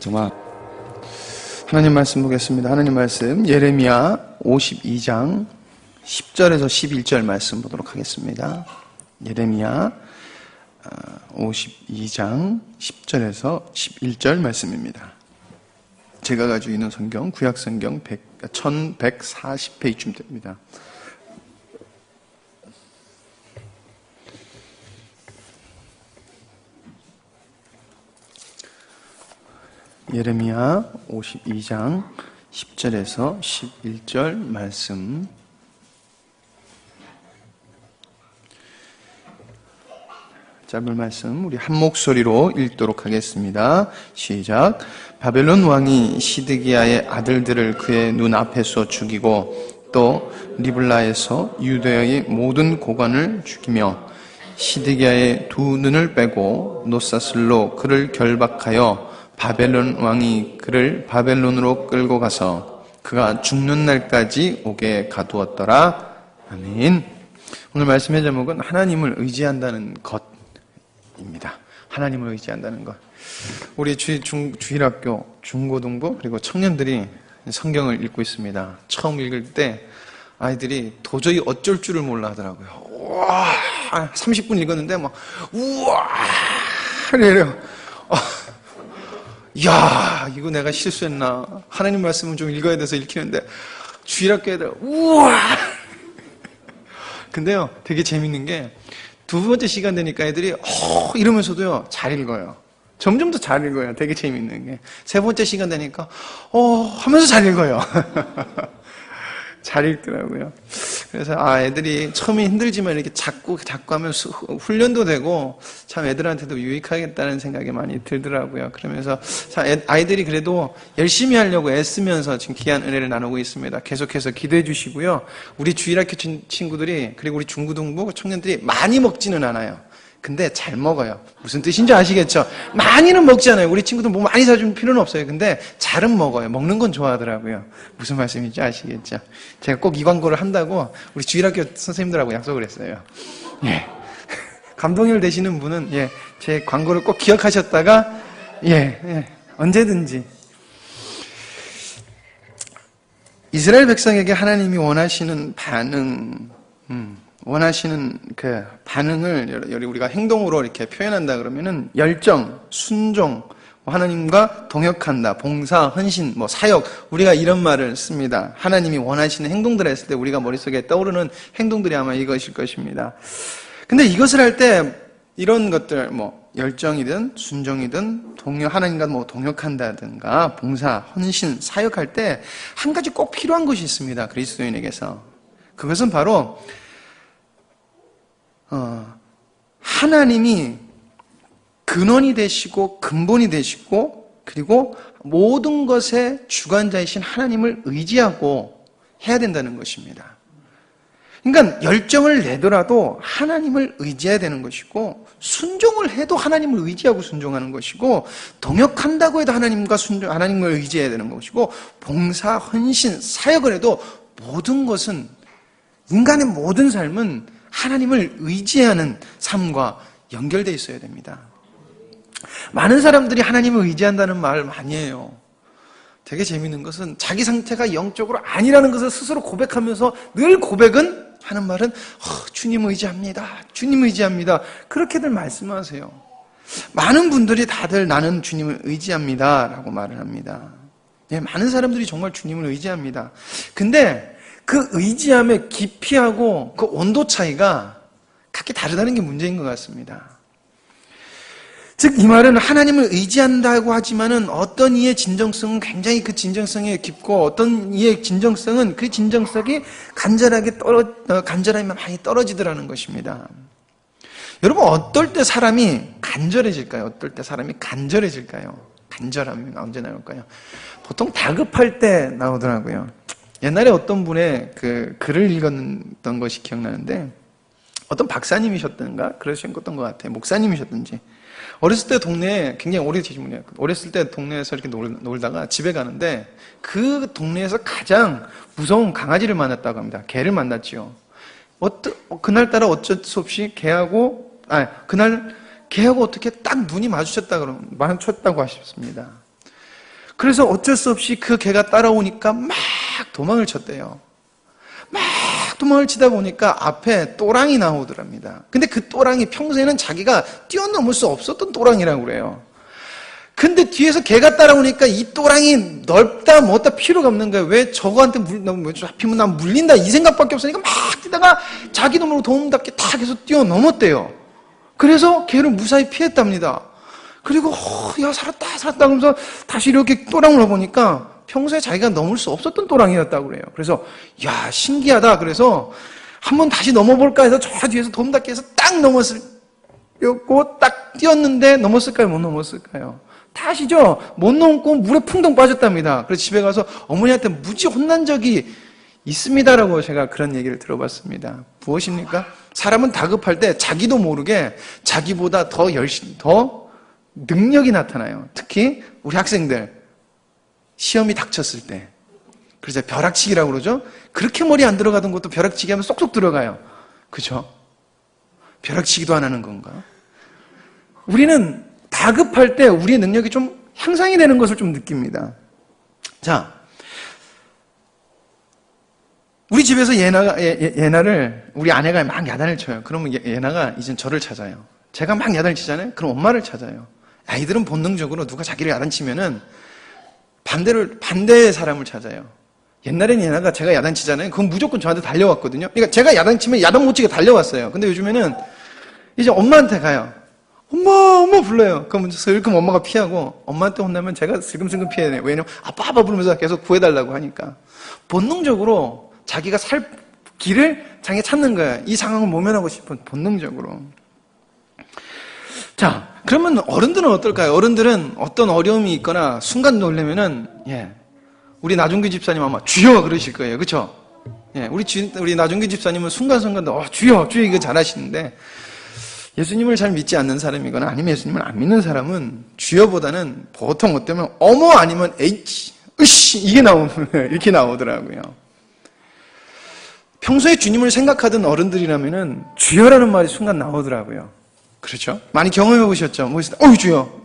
음악. 하나님 말씀 보겠습니다. 하나님 말씀 예레미야 52장 10절에서 11절 말씀 보도록 하겠습니다. 예레미야 52장 10절에서 11절 말씀입니다. 제가 가지고 있는 성경, 구약성경 1140페이지쯤 됩니다. 예레미야 52장 10절에서 11절 말씀. 짧은 말씀 우리 한 목소리로 읽도록 하겠습니다. 시작. 바벨론 왕이 시드기야의 아들들을 그의 눈앞에서 죽이고 또 리블라에서 유대의 모든 고관을 죽이며 시드기야의 두 눈을 빼고 노사슬로 그를 결박하여 바벨론 왕이 그를 바벨론으로 끌고 가서 그가 죽는 날까지 오게 가두었더라. 아멘. 오늘 말씀의 제목은 하나님을 의지한다는 것입니다. 하나님을 의지한다는 것. 우리 주일학교 중고등부 그리고 청년들이 성경을 읽고 있습니다. 처음 읽을 때 아이들이 도저히 어쩔 줄을 몰라 하더라고요. 우와, 30분 읽었는데 막 우와 이래요. 이야, 이거 내가 실수했나? 하나님 말씀은 좀 읽어야 돼서 읽히는데 주일학교 애들 우와. 근데요, 되게 재밌는 게 두 번째 시간 되니까 애들이 이러면서도요 잘 읽어요. 점점 더 잘 읽어요. 되게 재밌는 게 세 번째 시간 되니까 하면서 잘 읽어요. 잘 읽더라고요. 그래서 애들이 처음에 힘들지만 이렇게 자꾸 하면 훈련도 되고 참 애들한테도 유익하겠다는 생각이 많이 들더라고요. 그러면서 아이들이 그래도 열심히 하려고 애쓰면서 지금 귀한 은혜를 나누고 있습니다. 계속해서 기도해 주시고요. 우리 주일학교 친구들이 그리고 우리 중고등부 청년들이 많이 먹지는 않아요. 근데 잘 먹어요. 무슨 뜻인지 아시겠죠? 많이는 먹지 않아요. 우리 친구들 뭐 많이 사줄 필요는 없어요. 근데 잘은 먹어요. 먹는 건 좋아하더라고요. 무슨 말씀인지 아시겠죠? 제가 꼭 이 광고를 한다고 우리 주일학교 선생님들하고 약속을 했어요. 예. 감동일 되시는 분은 제 광고를 꼭 기억하셨다가 언제든지. 이스라엘 백성에게 하나님이 원하시는 반응, 원하시는 그 반응을 우리가 행동으로 이렇게 표현한다 그러면은 열정, 순종, 하나님과 동역한다, 봉사, 헌신, 사역, 우리가 이런 말을 씁니다. 하나님이 원하시는 행동들을 했을 때 우리가 머릿속에 떠오르는 행동들이 아마 이것일 것입니다. 근데 이것을 할 때 이런 것들, 열정이든 순종이든 하나님과 동역한다든가 봉사, 헌신, 사역할 때 한 가지 꼭 필요한 것이 있습니다. 그리스도인에게서. 그것은 바로 하나님이 근원이 되시고 근본이 되시고 그리고 모든 것의 주관자이신 하나님을 의지하고 해야 된다는 것입니다. 그러니까 열정을 내더라도 하나님을 의지해야 되는 것이고 순종을 해도 하나님을 의지하고 순종하는 것이고 동역한다고 해도 하나님을 의지해야 되는 것이고 봉사, 헌신, 사역을 해도 모든 것은 인간의 모든 삶은 하나님을 의지하는 삶과 연결되어 있어야 됩니다. 많은 사람들이 하나님을 의지한다는 말을 많이 해요. 되게 재밌는 것은 자기 상태가 영적으로 아니라는 것을 스스로 고백하면서 늘 고백은 하는 말은 주님 의지합니다. 주님 의지합니다. 그렇게들 말씀하세요. 많은 분들이 다들 나는 주님을 의지합니다 라고 말을 합니다. 많은 사람들이 정말 주님을 의지합니다. 근데 그 의지함의 깊이하고 그 온도 차이가 각기 다르다는 게 문제인 것 같습니다. 즉, 이 말은 하나님을 의지한다고 하지만은 어떤 이의 진정성은 굉장히 그 진정성이 깊고 어떤 이의 진정성은 그 진정성이 간절함이 많이 떨어지더라는 것입니다. 여러분, 어떨 때 사람이 간절해질까요? 어떨 때 사람이 간절해질까요? 간절함이 언제 나올까요? 보통 다급할 때 나오더라고요. 옛날에 어떤 분의 그 글을 읽었던 것이 기억나는데 어떤 박사님이셨던가 그러셨던 것 같아요. 목사님이셨던지. 어렸을 때 동네에 굉장히 오래 계신 분이에요. 어렸을 때 동네에서 이렇게 놀다가 집에 가는데 그 동네에서 가장 무서운 강아지를 만났다고 합니다. 개를 만났지요. 그날따라 어쩔 수 없이 개하고 어떻게 딱 눈이 마주쳤다고 하셨습니다. 그래서 어쩔 수 없이 그 개가 따라오니까 막 도망을 쳤대요. 막 도망을 치다 보니까 앞에 또랑이 나오더랍니다. 근데 그 또랑이 평소에는 자기가 뛰어넘을 수 없었던 또랑이라고 그래요. 근데 뒤에서 개가 따라오니까 이 또랑이 넓다 못다 필요가 없는 거예요. 왜 저거한테 하필이면 난 물린다 이 생각밖에 없으니까 막 뛰다가 자기 놈으로 도움답게 탁 해서 뛰어넘었대요. 그래서 개를 무사히 피했답니다. 그리고 야 살았다 그러면서 다시 이렇게 또랑을 보니까 평소에 자기가 넘을 수 없었던 또랑이었다고 그래요. 그래서 야 신기하다. 그래서 한번 다시 넘어볼까 해서 저 뒤에서 도움답게 해서 딱 넘었고 딱 뛰었는데 넘었을까요? 못 넘었을까요? 다 아시죠? 못 넘고 물에 풍덩 빠졌답니다. 그래서 집에 가서 어머니한테 무지 혼난 적이 있습니다라고 제가 그런 얘기를 들어봤습니다. 무엇입니까? 사람은 다급할 때 자기도 모르게 자기보다 더 열심히, 더 능력이 나타나요. 특히 우리 학생들 시험이 닥쳤을 때. 그래서 벼락치기라고 그러죠? 그렇게 머리 안 들어가던 것도 벼락치기 하면 쏙쏙 들어가요. 그죠? 벼락치기도 안 하는 건가? 우리는 다급할 때 우리의 능력이 좀 향상이 되는 것을 좀 느낍니다. 자, 우리 집에서 예나를 우리 아내가 막 야단을 쳐요. 그러면 예나가 이제 저를 찾아요. 제가 막 야단을 치잖아요. 그럼 엄마를 찾아요. 아이들은 본능적으로 누가 자기를 야단치면은 반대의 사람을 찾아요. 옛날에는 예나가 제가 야단치잖아요. 그건 무조건 저한테 달려왔거든요. 그러니까 제가 야단치면 야단 못 치게 달려왔어요. 근데 요즘에는 이제 엄마한테 가요. 엄마 불러요. 그럼 슬금 엄마가 피하고 엄마한테 혼나면 제가 슬금슬금 피해야 돼요. 왜냐면 아빠 부르면서 계속 구해달라고 하니까. 본능적으로 자기가 살 길을 자기가 찾는 거예요. 이 상황을 모면하고 싶은 본능적으로. 자, 그러면 어른들은 어떨까요? 어른들은 어떤 어려움이 있거나 순간 놀라면은 우리 나중규 집사님 아마 주여 그러실 거예요. 그렇죠? 우리 나중규 집사님은 순간순간도 주여 이거 잘하시는데 예수님을 잘 믿지 않는 사람이거나 아니면 예수님을 안 믿는 사람은 주여보다는 보통 어때면 어머 아니면 에이치, 으씨 이게 이렇게 나오더라고요. 평소에 주님을 생각하던 어른들이라면은 주여라는 말이 순간 나오더라고요. 그렇죠? 많이 경험해 보셨죠? 주여.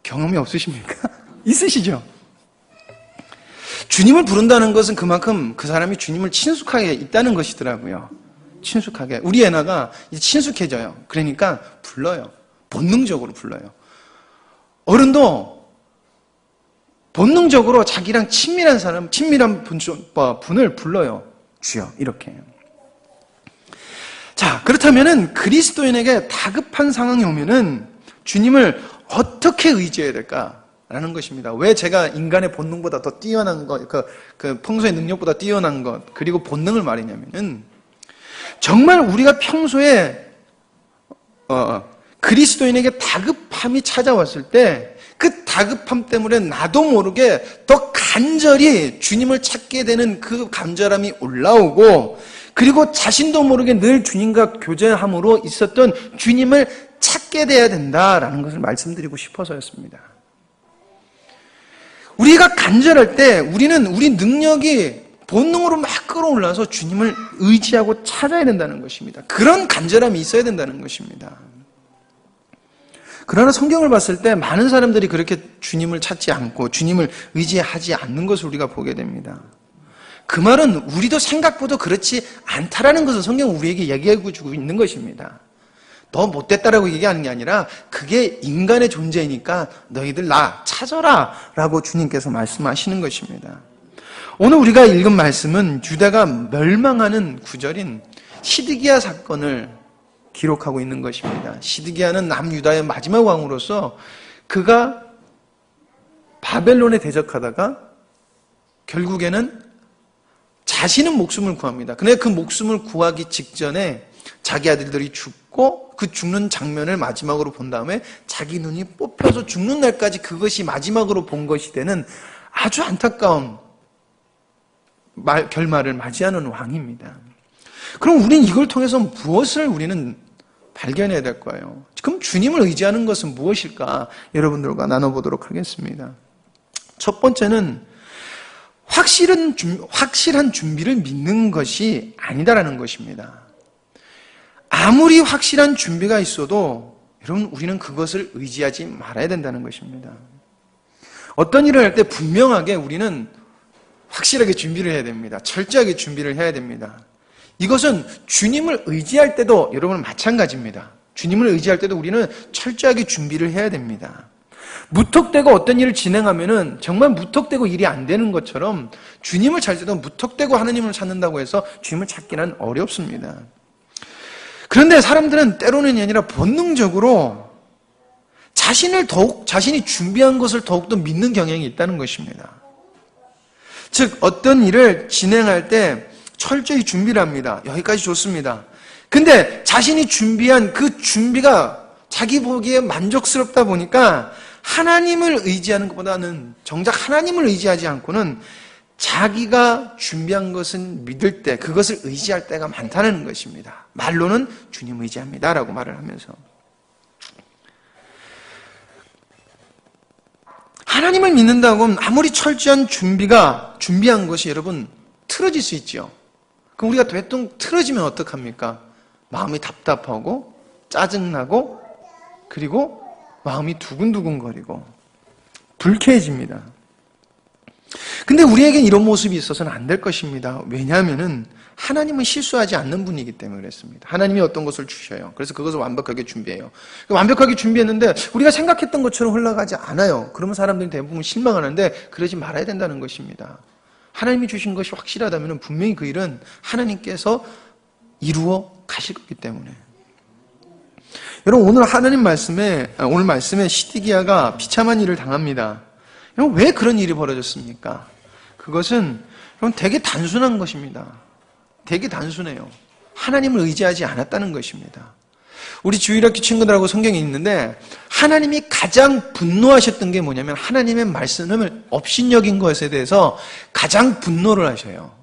경험이 없으십니까? 있으시죠? 주님을 부른다는 것은 그만큼 그 사람이 주님을 친숙하게 있다는 것이더라고요. 친숙하게. 우리 애나가 이제 친숙해져요. 그러니까 불러요. 본능적으로 불러요. 어른도 본능적으로 자기랑 친밀한 분을 불러요. 주여. 이렇게. 자, 그렇다면은 그리스도인에게 다급한 상황이 오면은 주님을 어떻게 의지해야 될까라는 것입니다. 왜 제가 인간의 본능보다 더 뛰어난 것, 그 평소의 능력보다 뛰어난 것, 그리고 본능을 말했냐면은 정말 우리가 평소에 그리스도인에게 다급함이 찾아왔을 때 그 다급함 때문에 나도 모르게 더 간절히 주님을 찾게 되는 그 간절함이 올라오고 그리고 자신도 모르게 늘 주님과 교제함으로 있었던 주님을 찾게 돼야 된다라는 것을 말씀드리고 싶어서였습니다. 우리가 간절할 때 우리는 우리 능력이 본능으로 막 끌어올라서 주님을 의지하고 찾아야 된다는 것입니다. 그런 간절함이 있어야 된다는 것입니다. 그러나 성경을 봤을 때 많은 사람들이 그렇게 주님을 찾지 않고 주님을 의지하지 않는 것을 우리가 보게 됩니다. 그 말은 우리도 생각보다 그렇지 않다라는 것을 성경은 우리에게 얘기하고 주고 있는 것입니다. 너 못됐다라고 얘기하는 게 아니라 그게 인간의 존재이니까 너희들 나 찾아라 라고 주님께서 말씀하시는 것입니다. 오늘 우리가 읽은 말씀은 유다가 멸망하는 구절인 시드기야 사건을 기록하고 있는 것입니다. 시드기야는 남유다의 마지막 왕으로서 그가 바벨론에 대적하다가 결국에는 자신은 목숨을 구합니다. 근데 그 목숨을 구하기 직전에 자기 아들들이 죽고 그 죽는 장면을 마지막으로 본 다음에 자기 눈이 뽑혀서 죽는 날까지 그것이 마지막으로 본 것이 되는 아주 안타까운 결말을 맞이하는 왕입니다. 그럼 우리는 이걸 통해서 무엇을 우리는 발견해야 될 거예요? 그럼 주님을 의지하는 것은 무엇일까? 여러분들과 나눠보도록 하겠습니다. 첫 번째는 확실한 준비를 믿는 것이 아니다라는 것입니다. 아무리 확실한 준비가 있어도 여러분 우리는 그것을 의지하지 말아야 된다는 것입니다. 어떤 일을 할 때 분명하게 우리는 확실하게 준비를 해야 됩니다. 철저하게 준비를 해야 됩니다. 이것은 주님을 의지할 때도 여러분 마찬가지입니다. 주님을 의지할 때도 우리는 철저하게 준비를 해야 됩니다. 무턱대고 어떤 일을 진행하면은 정말 무턱대고 일이 안 되는 것처럼 주님을 찾을 때도 무턱대고 하나님을 찾는다고 해서 주님을 찾기는 어렵습니다. 그런데 사람들은 때로는 아니라 본능적으로 자신이 준비한 것을 더욱더 믿는 경향이 있다는 것입니다. 즉, 어떤 일을 진행할 때 철저히 준비를 합니다. 여기까지 좋습니다. 근데 자신이 준비한 그 준비가 자기 보기에 만족스럽다 보니까 하나님을 의지하는 것보다는 정작 하나님을 의지하지 않고는 자기가 준비한 것은 믿을 때, 그것을 의지할 때가 많다는 것입니다. 말로는 주님 의지합니다 라고 말을 하면서. 하나님을 믿는다고 하면 아무리 철저한 준비한 것이 여러분 틀어질 수 있죠. 그럼 우리가 대충 틀어지면 어떡합니까? 마음이 답답하고 짜증나고 그리고 마음이 두근두근거리고 불쾌해집니다. 근데 우리에겐 이런 모습이 있어서는 안 될 것입니다. 왜냐하면은 하나님은 실수하지 않는 분이기 때문에 그렇습니다. 하나님이 어떤 것을 주셔요. 그래서 그것을 완벽하게 준비해요. 완벽하게 준비했는데 우리가 생각했던 것처럼 흘러가지 않아요. 그러면 사람들이 대부분 실망하는데 그러지 말아야 된다는 것입니다. 하나님이 주신 것이 확실하다면 분명히 그 일은 하나님께서 이루어 가실 거기 때문에. 여러분, 오늘 말씀에 시드기야가 비참한 일을 당합니다. 여러분, 왜 그런 일이 벌어졌습니까? 그것은 여러분 되게 단순한 것입니다. 되게 단순해요. 하나님을 의지하지 않았다는 것입니다. 우리 주일학교 친구들하고 성경에 있는데 하나님이 가장 분노하셨던 게 뭐냐면 하나님의 말씀을 업신여긴 것에 대해서 가장 분노를 하셔요.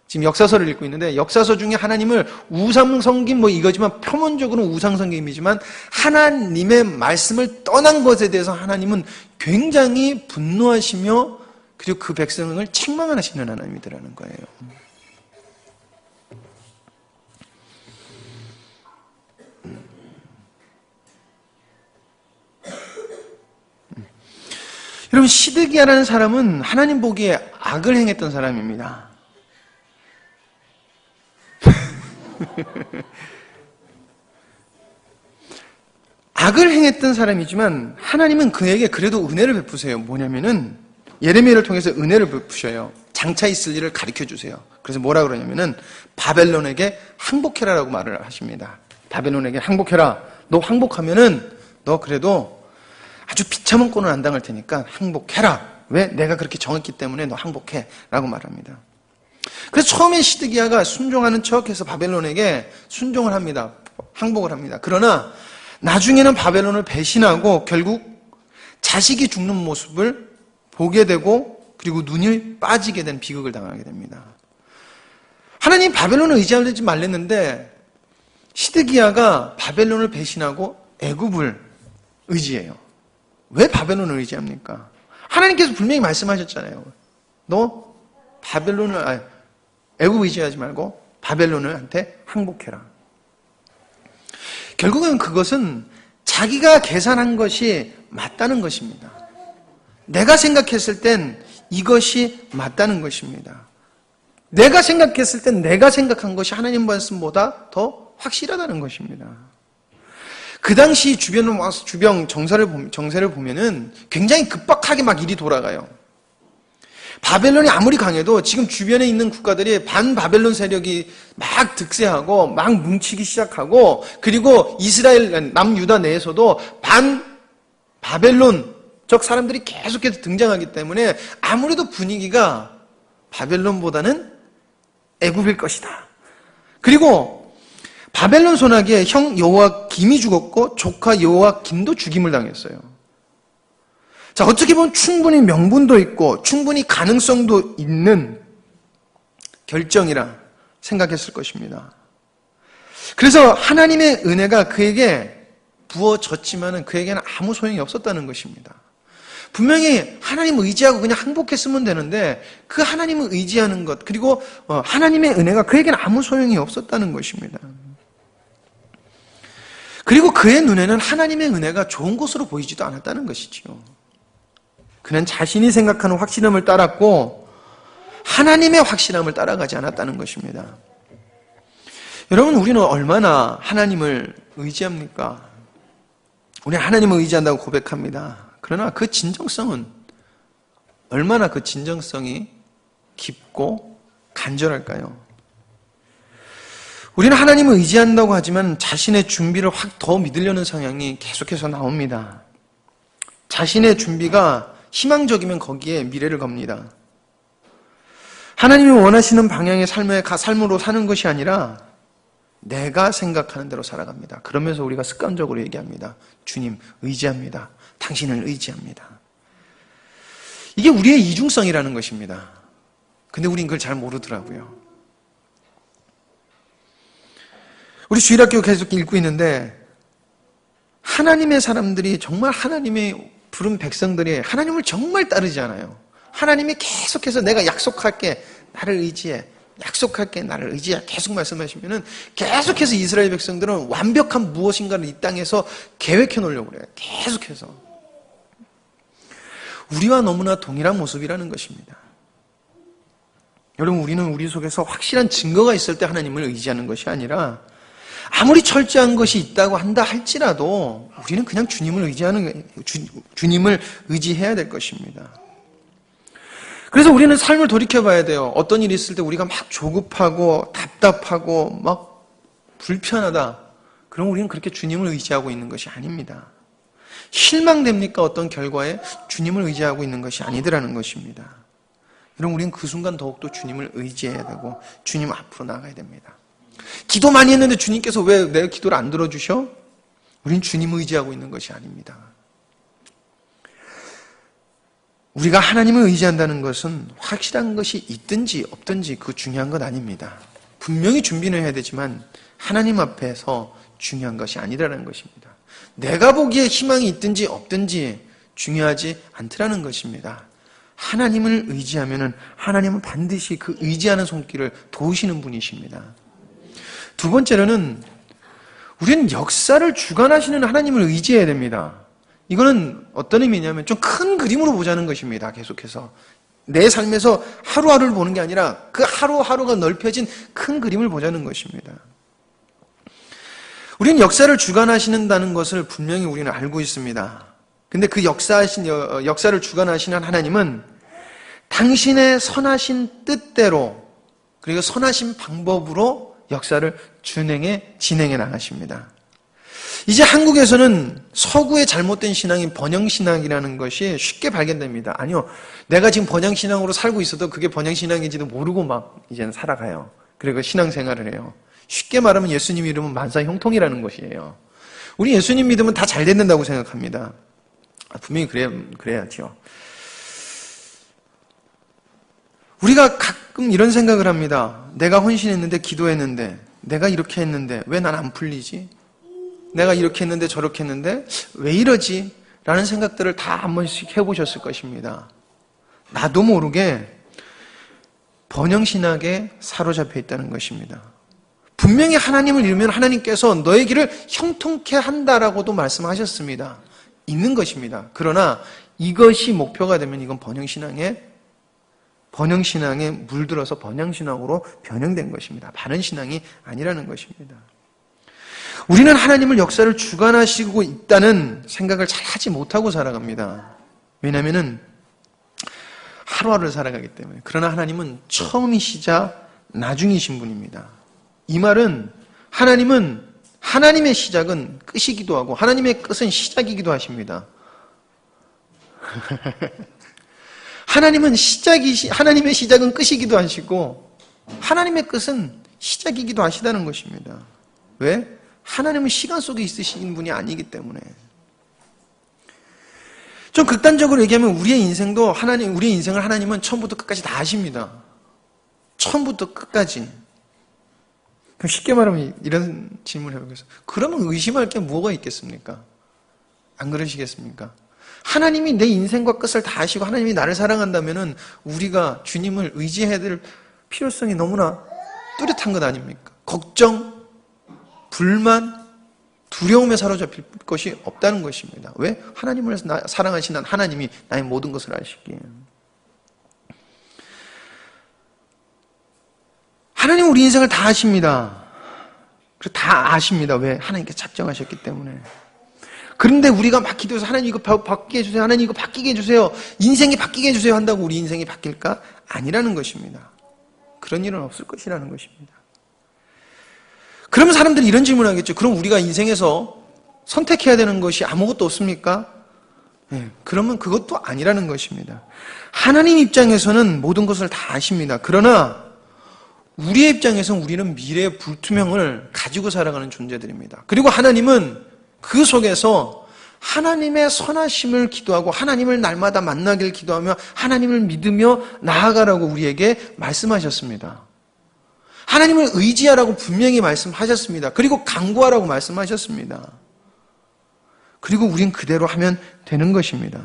지금 역사서를 읽고 있는데 역사서 중에 하나님을 우상성김 이거지만 표면적으로는 우상성김이지만 하나님의 말씀을 떠난 것에 대해서 하나님은 굉장히 분노하시며 그리고 그 백성을 책망하시는 하나님이더라는 거예요. 여러분, 시드기야라는 사람은 하나님 보기에 악을 행했던 사람입니다. 악을 행했던 사람이지만 하나님은 그에게 그래도 은혜를 베푸세요. 뭐냐면은 예레미야를 통해서 은혜를 베푸셔요. 장차 있을 일을 가르쳐 주세요. 그래서 뭐라 그러냐면은 바벨론에게 항복해라라고 말을 하십니다. 바벨론에게 항복해라. 너 항복하면은 너 그래도 아주 비참한 꼴은 안 당할 테니까 항복해라. 왜? 내가 그렇게 정했기 때문에 너 항복해 라고 말합니다. 그래서 처음에 시드기야가 순종하는 척해서 바벨론에게 순종을 합니다. 항복을 합니다. 그러나 나중에는 바벨론을 배신하고 결국 자식이 죽는 모습을 보게 되고 그리고 눈이 빠지게 된 비극을 당하게 됩니다. 하나님 바벨론을 의지하지 말랬는데 시드기야가 바벨론을 배신하고 애굽을 의지해요. 왜 바벨론을 의지합니까? 하나님께서 분명히 말씀하셨잖아요. 너 애굽 의지하지 말고 바벨론한테 항복해라. 결국은 그것은 자기가 계산한 것이 맞다는 것입니다. 내가 생각했을 땐 이것이 맞다는 것입니다. 내가 생각했을 땐 내가 생각한 것이 하나님 말씀보다 더 확실하다는 것입니다. 그 당시 주변을 와서 주변 정세를 보면은 굉장히 급박하게 막 일이 돌아가요. 바벨론이 아무리 강해도 지금 주변에 있는 국가들이 반바벨론 세력이 막 득세하고 막 뭉치기 시작하고 그리고 이스라엘 남유다 내에서도 반바벨론적 사람들이 계속해서 등장하기 때문에 아무래도 분위기가 바벨론보다는 애굽일 것이다. 그리고 바벨론 소나기에 형 여호와김이 죽었고 조카 여호와김도 죽임을 당했어요. 자, 어떻게 보면 충분히 명분도 있고 충분히 가능성도 있는 결정이라 생각했을 것입니다. 그래서 하나님의 은혜가 그에게 부어졌지만 그에게는 아무 소용이 없었다는 것입니다. 분명히 하나님 의지하고 그냥 항복했으면 되는데 그 하나님을 의지하는 것 그리고 하나님의 은혜가 그에게는 아무 소용이 없었다는 것입니다. 그리고 그의 눈에는 하나님의 은혜가 좋은 것으로 보이지도 않았다는 것이지요. 그는 자신이 생각하는 확실함을 따랐고 하나님의 확실함을 따라가지 않았다는 것입니다. 여러분, 우리는 얼마나 하나님을 의지합니까? 우리는 하나님을 의지한다고 고백합니다. 그러나 그 진정성은 얼마나 그 진정성이 깊고 간절할까요? 우리는 하나님을 의지한다고 하지만 자신의 준비를 확 더 믿으려는 성향이 계속해서 나옵니다. 자신의 준비가 희망적이면 거기에 미래를 겁니다. 하나님이 원하시는 방향의 삶으로 사는 것이 아니라 내가 생각하는 대로 살아갑니다. 그러면서 우리가 습관적으로 얘기합니다. 주님 의지합니다. 당신을 의지합니다. 이게 우리의 이중성이라는 것입니다. 근데 우린 그걸 잘 모르더라고요. 우리 주일학교 계속 읽고 있는데 하나님의 사람들이 정말 하나님의 부른 백성들이 하나님을 정말 따르지 않아요. 하나님이 계속해서 내가 약속할게 나를 의지해, 약속할게 나를 의지해 계속 말씀하시면은 계속해서 이스라엘 백성들은 완벽한 무엇인가를 이 땅에서 계획해 놓으려고 그래요. 계속해서. 우리와 너무나 동일한 모습이라는 것입니다. 여러분, 우리는 우리 속에서 확실한 증거가 있을 때 하나님을 의지하는 것이 아니라 아무리 철저한 것이 있다고 한다 할지라도 우리는 그냥 주님을 의지해야 될 것입니다. 그래서 우리는 삶을 돌이켜봐야 돼요. 어떤 일이 있을 때 우리가 막 조급하고 답답하고 막 불편하다. 그럼 우리는 그렇게 주님을 의지하고 있는 것이 아닙니다. 실망됩니까? 어떤 결과에 주님을 의지하고 있는 것이 아니더라는 것입니다. 여러분, 우리는 그 순간 더욱더 주님을 의지해야 되고 주님 앞으로 나가야 됩니다. 기도 많이 했는데 주님께서 왜 내 기도를 안 들어주셔? 우리는 주님을 의지하고 있는 것이 아닙니다. 우리가 하나님을 의지한다는 것은 확실한 것이 있든지 없든지 그 중요한 건 아닙니다. 분명히 준비는 해야 되지만 하나님 앞에서 중요한 것이 아니라는 것입니다. 내가 보기에 희망이 있든지 없든지 중요하지 않더라는 것입니다. 하나님을 의지하면은 하나님은 반드시 그 의지하는 손길을 도우시는 분이십니다. 두 번째로는 우리는 역사를 주관하시는 하나님을 의지해야 됩니다. 이거는 어떤 의미냐면 좀 큰 그림으로 보자는 것입니다. 계속해서 내 삶에서 하루하루를 보는 게 아니라 그 하루하루가 넓혀진 큰 그림을 보자는 것입니다. 우리는 역사를 주관하시는다는 것을 분명히 우리는 알고 있습니다. 근데 그 역사를 주관하시는 하나님은 당신의 선하신 뜻대로 그리고 선하신 방법으로 역사를 진행해 나가십니다. 이제 한국에서는 서구의 잘못된 신앙인 번영신앙이라는 것이 쉽게 발견됩니다. 아니요, 내가 지금 번영신앙으로 살고 있어도 그게 번영신앙인지도 모르고 막 이제는 살아가요. 그리고 신앙생활을 해요. 쉽게 말하면 예수님 이름은 만사 형통이라는 것이에요. 우리 예수님 믿으면 다 잘 된다고 생각합니다. 분명히 그래야죠. 우리가 가끔 이런 생각을 합니다. 내가 헌신했는데 기도했는데 내가 이렇게 했는데 왜 난 안 풀리지? 내가 이렇게 했는데 저렇게 했는데 왜 이러지? 라는 생각들을 다 한 번씩 해보셨을 것입니다. 나도 모르게 번영신학에 사로잡혀 있다는 것입니다. 분명히 하나님을 잃으면 하나님께서 너의 길을 형통케 한다라고도 말씀하셨습니다. 있는 것입니다. 그러나 이것이 목표가 되면 이건 번영신앙에 물들어서 번영신앙으로 변형된 것입니다. 바른 신앙이 아니라는 것입니다. 우리는 하나님을 역사를 주관하시고 있다는 생각을 잘 하지 못하고 살아갑니다. 왜냐하면 하루하루를 살아가기 때문에. 그러나 하나님은 처음이시자 나중이신 분입니다. 이 말은 하나님의 시작은 끝이기도 하고 하나님의 끝은 시작이기도 하십니다. 하나님의 시작은 끝이기도 하시고 하나님의 끝은 시작이기도 하시다는 것입니다. 왜? 하나님은 시간 속에 있으신 분이 아니기 때문에. 좀 극단적으로 얘기하면 우리의 인생을 하나님은 처음부터 끝까지 다 아십니다. 처음부터 끝까지. 그럼 쉽게 말하면 이런 질문을 해보겠습니다. 그러면 의심할 게 뭐가 있겠습니까? 안 그러시겠습니까? 하나님이 내 인생과 끝을 다 아시고 하나님이 나를 사랑한다면은 우리가 주님을 의지해야 될 필요성이 너무나 뚜렷한 것 아닙니까? 걱정, 불만, 두려움에 사로잡힐 것이 없다는 것입니다. 왜? 하나님을 사랑하시는 하나님이 나의 모든 것을 아시기에. 하나님은 우리 인생을 다 아십니다. 그리고 다 아십니다. 왜? 하나님께 작정하셨기 때문에. 그런데 우리가 막 기도해서 하나님 이거 바뀌게 해주세요. 하나님 이거 바뀌게 해주세요. 인생이 바뀌게 해주세요 한다고 우리 인생이 바뀔까? 아니라는 것입니다. 그런 일은 없을 것이라는 것입니다. 그러면 사람들이 이런 질문을 하겠죠. 그럼 우리가 인생에서 선택해야 되는 것이 아무것도 없습니까? 네, 그러면 그것도 아니라는 것입니다. 하나님 입장에서는 모든 것을 다 아십니다. 그러나 우리의 입장에서는 우리는 미래의 불투명을 가지고 살아가는 존재들입니다. 그리고 하나님은 그 속에서 하나님의 선하심을 기도하고 하나님을 날마다 만나길 기도하며 하나님을 믿으며 나아가라고 우리에게 말씀하셨습니다. 하나님을 의지하라고 분명히 말씀하셨습니다. 그리고 간구하라고 말씀하셨습니다. 그리고 우린 그대로 하면 되는 것입니다.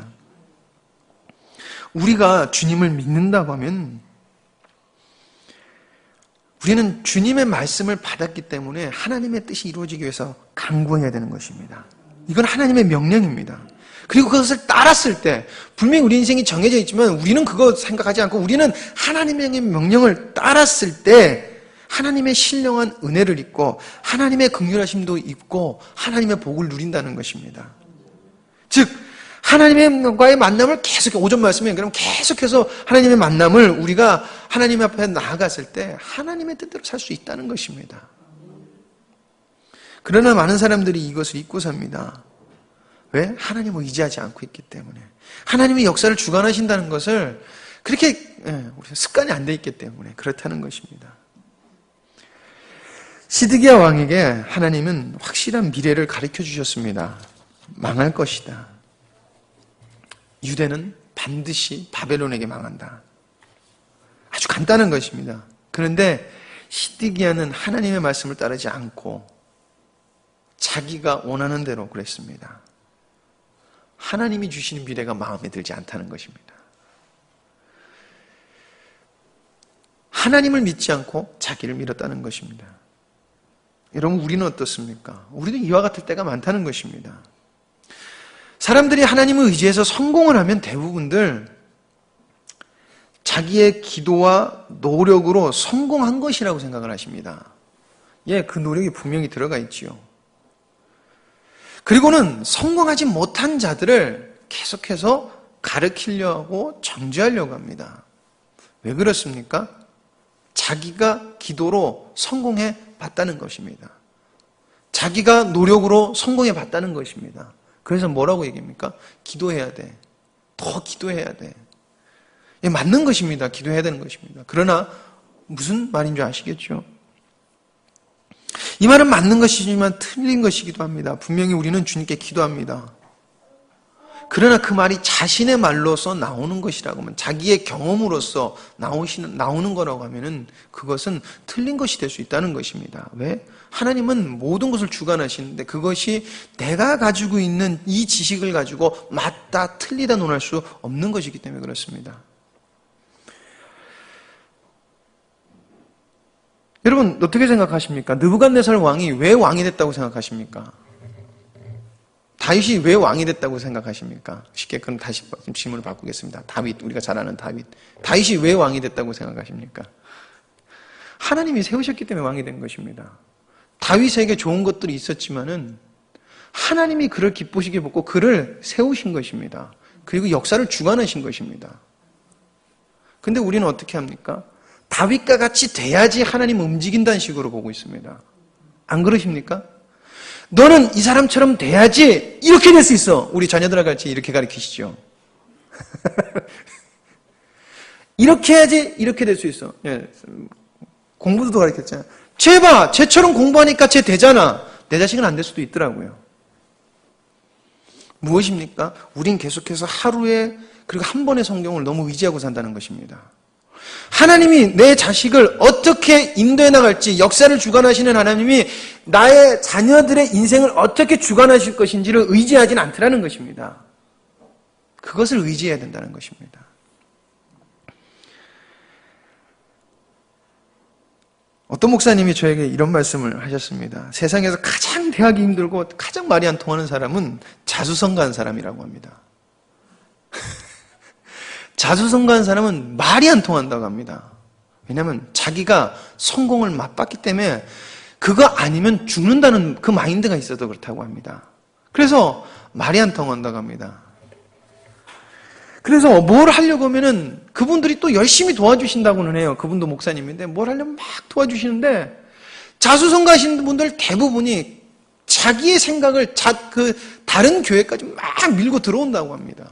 우리가 주님을 믿는다고 하면 우리는 주님의 말씀을 받았기 때문에 하나님의 뜻이 이루어지기 위해서 간구해야 되는 것입니다. 이건 하나님의 명령입니다. 그리고 그것을 따랐을 때 분명히 우리 인생이 정해져 있지만 우리는 그거 생각하지 않고 우리는 하나님의 명령을 따랐을 때 하나님의 신령한 은혜를 입고 하나님의 긍휼하심도 입고 하나님의 복을 누린다는 것입니다. 즉 하나님과의 만남을 계속해 오전 말씀에 그럼 계속해서 하나님의 만남을 우리가 하나님 앞에 나아갔을 때 하나님의 뜻대로 살 수 있다는 것입니다. 그러나 많은 사람들이 이것을 잊고 삽니다. 왜? 하나님을 의지하지 않고 있기 때문에. 하나님이 역사를 주관하신다는 것을 그렇게 습관이 안 돼 있기 때문에 그렇다는 것입니다. 시드기야 왕에게 하나님은 확실한 미래를 가르쳐 주셨습니다. 망할 것이다. 유대는 반드시 바벨론에게 망한다. 아주 간단한 것입니다. 그런데 시드기야는 하나님의 말씀을 따르지 않고 자기가 원하는 대로 그랬습니다. 하나님이 주시는 미래가 마음에 들지 않다는 것입니다. 하나님을 믿지 않고 자기를 믿었다는 것입니다. 여러분 우리는 어떻습니까? 우리도 이와 같을 때가 많다는 것입니다. 사람들이 하나님을 의지해서 성공을 하면 대부분들 자기의 기도와 노력으로 성공한 것이라고 생각을 하십니다. 예, 그 노력이 분명히 들어가 있지요. 그리고는 성공하지 못한 자들을 계속해서 가르치려고 하고 정죄하려고 합니다. 왜 그렇습니까? 자기가 기도로 성공해 봤다는 것입니다. 자기가 노력으로 성공해 봤다는 것입니다. 그래서 뭐라고 얘기합니까? 기도해야 돼. 더 기도해야 돼. 예, 맞는 것입니다. 기도해야 되는 것입니다. 그러나 무슨 말인 줄 아시겠죠? 이 말은 맞는 것이지만 틀린 것이기도 합니다. 분명히 우리는 주님께 기도합니다. 그러나 그 말이 자신의 말로서 나오는 것이라고 하면 자기의 경험으로서 나오는 거라고 하면은 그것은 틀린 것이 될 수 있다는 것입니다. 왜? 하나님은 모든 것을 주관하시는데 그것이 내가 가지고 있는 이 지식을 가지고 맞다 틀리다 논할 수 없는 것이기 때문에 그렇습니다. 여러분 어떻게 생각하십니까? 느부갓네살 왕이 왜 왕이 됐다고 생각하십니까? 다윗이 왜 왕이 됐다고 생각하십니까? 쉽게 그럼 다시 질문을 바꾸겠습니다. 다윗, 우리가 잘 아는 다윗. 다윗이 왜 왕이 됐다고 생각하십니까? 하나님이 세우셨기 때문에 왕이 된 것입니다. 다윗에게 좋은 것들이 있었지만은 하나님이 그를 기쁘시게 보고 그를 세우신 것입니다. 그리고 역사를 주관하신 것입니다. 근데 우리는 어떻게 합니까? 다윗과 같이 돼야지 하나님 움직인다는 식으로 보고 있습니다. 안 그러십니까? 너는 이 사람처럼 돼야지 이렇게 될 수 있어. 우리 자녀들과 같이 이렇게 가르치시죠. 이렇게 해야지 이렇게 될 수 있어. 예, 공부도 가르쳤잖아요. 쟤 봐, 쟤처럼 공부하니까 쟤 되잖아. 내 자식은 안 될 수도 있더라고요. 무엇입니까? 우린 계속해서 하루에 그리고 한 번의 성경을 너무 의지하고 산다는 것입니다. 하나님이 내 자식을 어떻게 인도해 나갈지 역사를 주관하시는 하나님이 나의 자녀들의 인생을 어떻게 주관하실 것인지를 의지하지는 않더라는 것입니다. 그것을 의지해야 된다는 것입니다. 어떤 목사님이 저에게 이런 말씀을 하셨습니다. 세상에서 가장 대하기 힘들고 가장 말이 안 통하는 사람은 자수성가한 사람이라고 합니다. 자수성가한 사람은 말이 안 통한다고 합니다. 왜냐하면 자기가 성공을 맛봤기 때문에 그거 아니면 죽는다는 그 마인드가 있어도 그렇다고 합니다. 그래서 말이 안 통한다고 합니다. 그래서 뭘 하려고 하면은 그분들이 또 열심히 도와주신다고는 해요. 그분도 목사님인데 뭘 하려면 막 도와주시는데 자수성가하시는 분들 대부분이 자기의 생각을 다른 교회까지 막 밀고 들어온다고 합니다.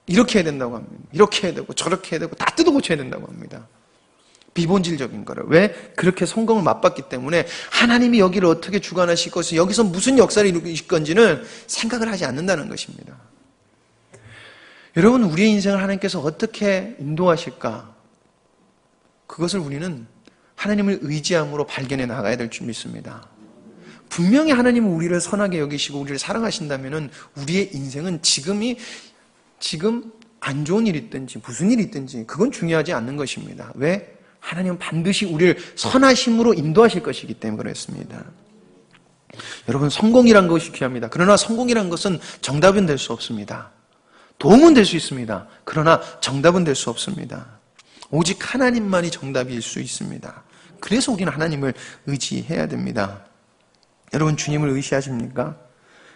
이렇게 해야 된다고 합니다. 이렇게 해야 되고 저렇게 해야 되고 다 뜯어 고쳐야 된다고 합니다. 비본질적인 거를. 왜? 그렇게 성공을 맛봤기 때문에 하나님이 여기를 어떻게 주관하실 것을 여기서 무슨 역사를 이루실 건지는 생각을 하지 않는다는 것입니다. 여러분, 우리의 인생을 하나님께서 어떻게 인도하실까? 그것을 우리는 하나님을 의지함으로 발견해 나가야 될 줄 믿습니다. 분명히 하나님은 우리를 선하게 여기시고 우리를 사랑하신다면 우리의 인생은 지금 안 좋은 일이 있든지 무슨 일이 있든지 그건 중요하지 않는 것입니다. 왜? 하나님은 반드시 우리를 선하심으로 인도하실 것이기 때문에 그렇습니다. 여러분, 성공이란 것이 귀합니다. 그러나 성공이란 것은 정답은 될 수 없습니다. 도움은 될 수 있습니다. 그러나 정답은 될 수 없습니다. 오직 하나님만이 정답일 수 있습니다. 그래서 우리는 하나님을 의지해야 됩니다. 여러분, 주님을 의지하십니까?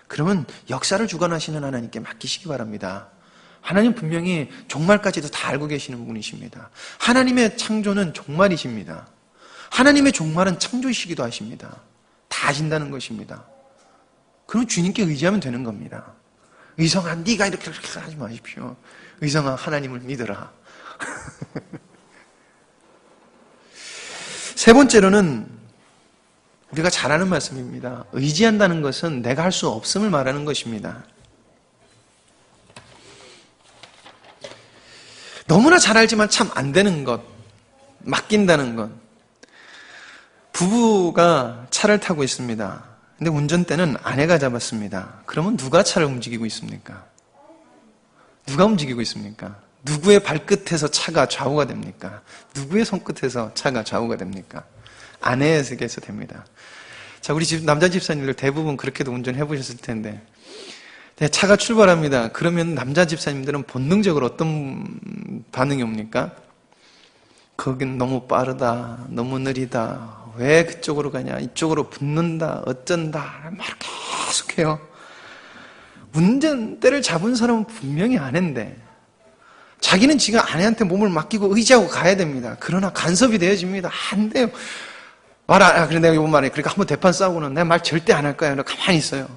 그러면 역사를 주관하시는 하나님께 맡기시기 바랍니다. 하나님 분명히 종말까지도 다 알고 계시는 분이십니다. 하나님의 창조는 종말이십니다. 하나님의 종말은 창조이시기도 하십니다. 다 아신다는 것입니다. 그럼 주님께 의지하면 되는 겁니다. 의성아, 네가 이렇게 하지 마십시오. 의성아, 하나님을 믿어라. 세 번째로는 우리가 잘 아는 말씀입니다. 의지한다는 것은 내가 할 수 없음을 말하는 것입니다. 너무나 잘 알지만 참 안 되는 것, 맡긴다는 것. 부부가 차를 타고 있습니다. 근데 운전대는 아내가 잡았습니다. 그러면 누가 차를 움직이고 있습니까? 누가 움직이고 있습니까? 누구의 발끝에서 차가 좌우가 됩니까? 누구의 손끝에서 차가 좌우가 됩니까? 아내에게서 됩니다. 자, 우리 집 남자 집사님들 대부분 그렇게도 운전해 보셨을 텐데, 차가 출발합니다. 그러면 남자 집사님들은 본능적으로 어떤 반응이 옵니까? 거긴 너무 빠르다, 너무 느리다, 왜 그쪽으로 가냐, 이쪽으로 붙는다, 어쩐다, 막 계속해요. 운전대를 잡은 사람은 분명히 아내인데 자기는 지금 아내한테 몸을 맡기고 의지하고 가야 됩니다. 그러나 간섭이 되어집니다. 안 돼요. 그래 내가 이번 말에 그러니까 한번 대판 싸우고는 내가 말 절대 안 할 거야. 가만히 있어요.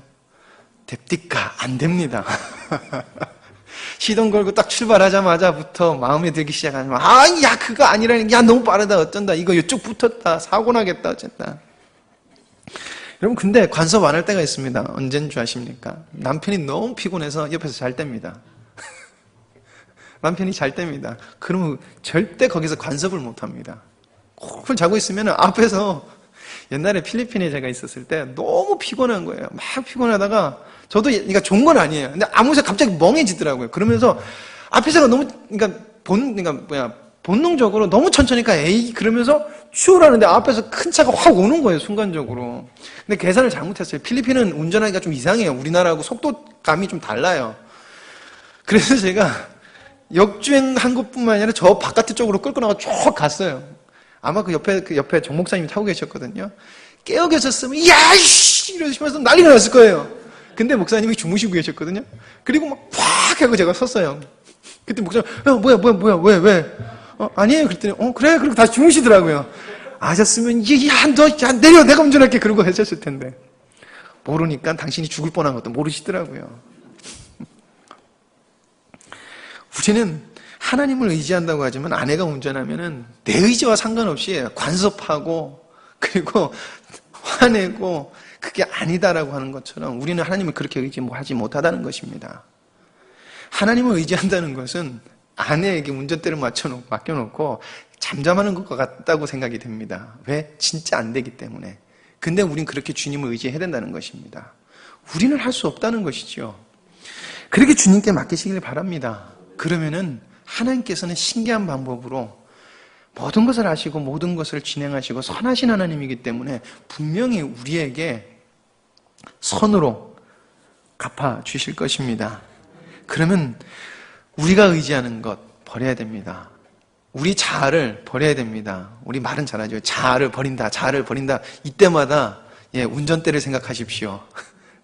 됩니까? 안 됩니다. 시동 걸고 딱 출발하자마자부터 마음에 들기 시작하면 야 그거 아니라니, 야 너무 빠르다, 어쩐다, 이거 이쪽 붙었다, 사고 나겠다, 어쨌다. 여러분, 근데 간섭 안 할 때가 있습니다. 언제인 줄 아십니까? 남편이 너무 피곤해서 옆에서 잘 뗍니다. 남편이 잘 뗍니다. 그러면 절대 거기서 간섭을 못 합니다. 콕 자고 있으면 앞에서, 옛날에 필리핀에 제가 있었을 때 너무 피곤한 거예요. 막 피곤하다가 저도 그러니까 좋은 건 아니에요. 근데 아무 새 갑자기 멍해지더라고요. 그러면서 앞에서가 너무 본능적으로 너무 천천히니까 에이 그러면서 추월하는데 앞에서 큰 차가 확 오는 거예요, 순간적으로. 근데 계산을 잘못했어요. 필리핀은 운전하기가 좀 이상해요. 우리나라하고 속도감이 좀 달라요. 그래서 제가 역주행한 것뿐만 아니라 저 바깥 쪽으로 끌고 나가 쭉 갔어요. 아마 그 옆에 정 목사님이 타고 계셨거든요. 깨어 계셨으면 야이씨 이러시면서 난리가 났을 거예요. 근데 목사님이 주무시고 계셨거든요. 그리고 막 팍 하고 제가 섰어요. 그때 목사님, 뭐야, 왜? 아니에요. 그랬더니, 그래. 그리고 다시 주무시더라고요. 아셨으면, 너 내려, 내가 운전할게. 그러고 하셨을 텐데. 모르니까 당신이 죽을 뻔한 것도 모르시더라고요. 우리는 하나님을 의지한다고 하지만 아내가 운전하면은 내 의지와 상관없이 간섭하고, 그리고 화내고, 그게 아니다라고 하는 것처럼 우리는 하나님을 그렇게 의지하지 못하다는 것입니다. 하나님을 의지한다는 것은 아내에게 운전대를 맡겨놓고 잠잠하는 것 같다고 생각이 됩니다. 왜? 진짜 안 되기 때문에. 근데 우린 그렇게 주님을 의지해야 된다는 것입니다. 우리는 할 수 없다는 것이죠. 그렇게 주님께 맡기시길 바랍니다. 그러면은 하나님께서는 신기한 방법으로 모든 것을 아시고 모든 것을 진행하시고 선하신 하나님이기 때문에 분명히 우리에게 선으로 갚아주실 것입니다. 그러면 우리가 의지하는 것 버려야 됩니다. 우리 자아를 버려야 됩니다. 우리 말은 잘하죠. 자아를 버린다, 자아를 버린다. 이때마다 운전대를 생각하십시오.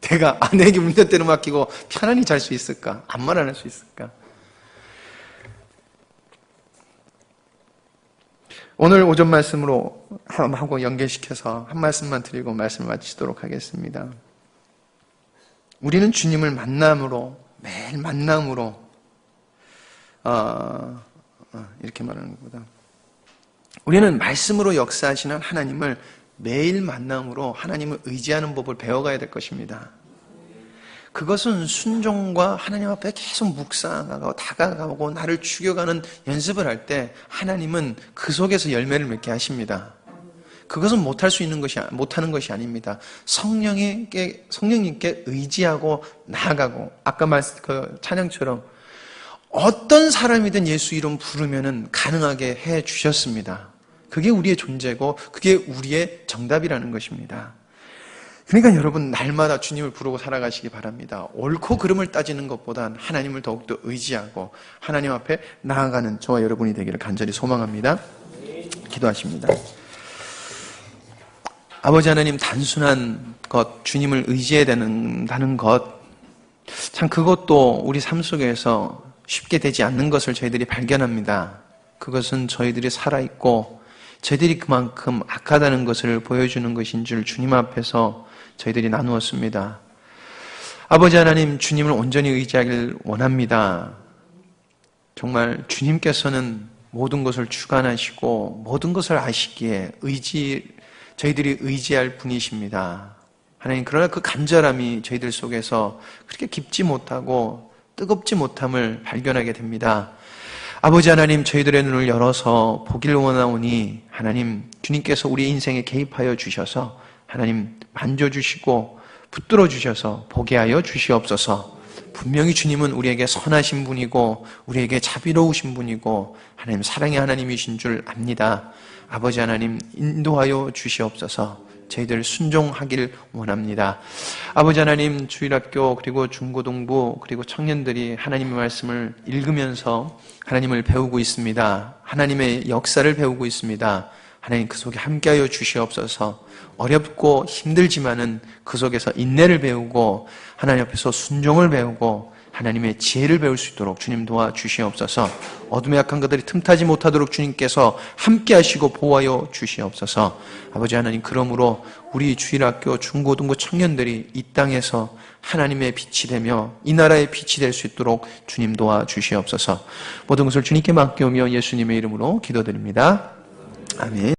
내가 아내에게 운전대를 맡기고 편안히 잘 수 있을까? 아무 말 안 할 수 있을까? 오늘 오전 말씀으로 하고 연결시켜서 한 말씀만 드리고 말씀을 마치도록 하겠습니다. 우리는 주님을 만남으로, 매일 만남으로, 이렇게 말하는 것보다 우리는 말씀으로 역사하시는 하나님을 매일 만남으로 하나님을 의지하는 법을 배워가야 될 것입니다. 그것은 순종과 하나님 앞에 계속 묵상하고 다가가고 나를 죽여가는 연습을 할 때 하나님은 그 속에서 열매를 맺게 하십니다. 그것은 못하는 것이 아닙니다. 성령님께 의지하고 나아가고 아까 그 찬양처럼 어떤 사람이든 예수 이름 부르면은 가능하게 해 주셨습니다. 그게 우리의 존재고 그게 우리의 정답이라는 것입니다. 그러니까 여러분 날마다 주님을 부르고 살아가시기 바랍니다. 옳고 그름을 따지는 것보단 하나님을 더욱더 의지하고 하나님 앞에 나아가는 저와 여러분이 되기를 간절히 소망합니다. 기도하십니다. 아버지 하나님, 단순한 것, 주님을 의지해야 된다는 것, 참 그것도 우리 삶 속에서 쉽게 되지 않는 것을 저희들이 발견합니다. 그것은 저희들이 살아있고 저희들이 그만큼 악하다는 것을 보여주는 것인 줄 주님 앞에서 저희들이 나누었습니다. 아버지 하나님, 주님을 온전히 의지하길 원합니다. 정말 주님께서는 모든 것을 주관하시고 모든 것을 아시기에 저희들이 의지할 분이십니다. 하나님, 그러나 그 간절함이 저희들 속에서 그렇게 깊지 못하고 뜨겁지 못함을 발견하게 됩니다. 아버지 하나님, 저희들의 눈을 열어서 보길 원하오니 하나님, 주님께서 우리 인생에 개입하여 주셔서 하나님 만져주시고 붙들어 주셔서 보게 하여 주시옵소서. 분명히 주님은 우리에게 선하신 분이고 우리에게 자비로우신 분이고 하나님 사랑의 하나님이신 줄 압니다. 아버지 하나님, 인도하여 주시옵소서. 저희들 순종하길 원합니다. 아버지 하나님, 주일학교 그리고 중고등부 그리고 청년들이 하나님의 말씀을 읽으면서 하나님을 배우고 있습니다. 하나님의 역사를 배우고 있습니다. 하나님, 그 속에 함께하여 주시옵소서. 어렵고 힘들지만은 그 속에서 인내를 배우고 하나님 앞에서 순종을 배우고 하나님의 지혜를 배울 수 있도록 주님 도와주시옵소서. 어둠의 약한 것들이 틈타지 못하도록 주님께서 함께 하시고 보호하여 주시옵소서. 아버지 하나님, 그러므로 우리 주일학교 중고등부 청년들이 이 땅에서 하나님의 빛이 되며 이 나라의 빛이 될 수 있도록 주님 도와주시옵소서. 모든 것을 주님께 맡겨오며 예수님의 이름으로 기도드립니다. 아멘.